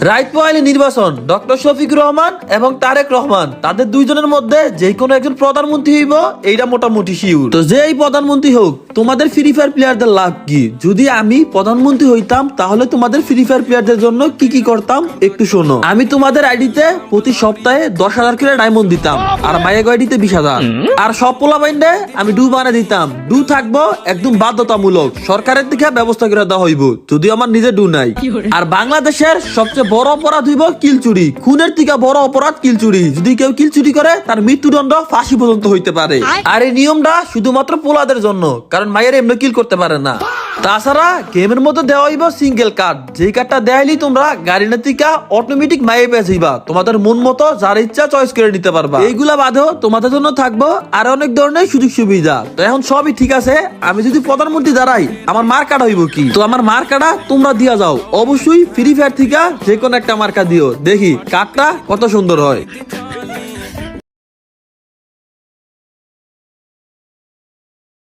Right পয়েলে নির্বাচন doctor Shafiqur Rahman এবং তারেক রহমান তাদের দুইজনের মধ্যে যে কোনো একজন প্রধানমন্ত্রী হইব এইটা মোটামুটি শিওর। তো যে এই প্রধানমন্ত্রী হোক তোমাদের ফ্রি ফায়ার প্লেয়ারদের লাভ কি? যদি আমি প্রধানমন্ত্রী হইতাম তাহলে তোমাদের ফ্রি ফায়ার প্লেয়ারদের জন্য কি কি করতাম একটু শোনো। আমি তোমাদের আইডিতে প্রতি সপ্তাহে 10,000 করে ডায়মন্ড দিতাম, আর মায়ের আইডিতে 20,000, আর সব পোলা বাইন্ডে আমি ডু বানা দিতাম। ডু থাকবো একদম বাধ্যতামূলক, সরকারের থেকে ব্যবস্থা করে দেওয়া হইব, যদিও আমার নিজে ডু নাই। আর বাংলাদেশের সবচেয়ে বড় অপরাধ হইব কিল চুরি। খুনের থেকে বড় অপরাধ কিল চুরি। যদি কেউ কিল চুরি করে তার মৃত্যুদণ্ড ফাঁসি পর্যন্ত হইতে পারে। আর এই নিয়মটা শুধুমাত্র পোলাদের জন্য, কারণ মায়ের এমনি কিল করতে পারে না। তাছাড়া গেমের মধ্যে দেওয়া হইব সিঙ্গেল কার্ড, যেই কার্ডটা দেখাইলেই তোমরা গাড়িনা থেকে অটোমেটিক মায়ে পেয়ে যাইবা, তোমাদের মন মতো যার ইচ্ছা চয়েস করে নিতে পারবা। এইগুলা বাদেও তোমাদের জন্য থাকবো আর অনেক ধরনের সুযোগ সুবিধা। তো এখন সবই ঠিক আছে, আমি যদি প্রধানমন্ত্রী দাঁড়াই আমার মার্কাটা হইব কি? তো আমার মার্কাটা তোমরা দিয়া যাও, অবশ্যই ফ্রি ফায়ার থেকে যে কোনো একটা মার্কা দিও, দেখি কার্ডটা কত সুন্দর হয়।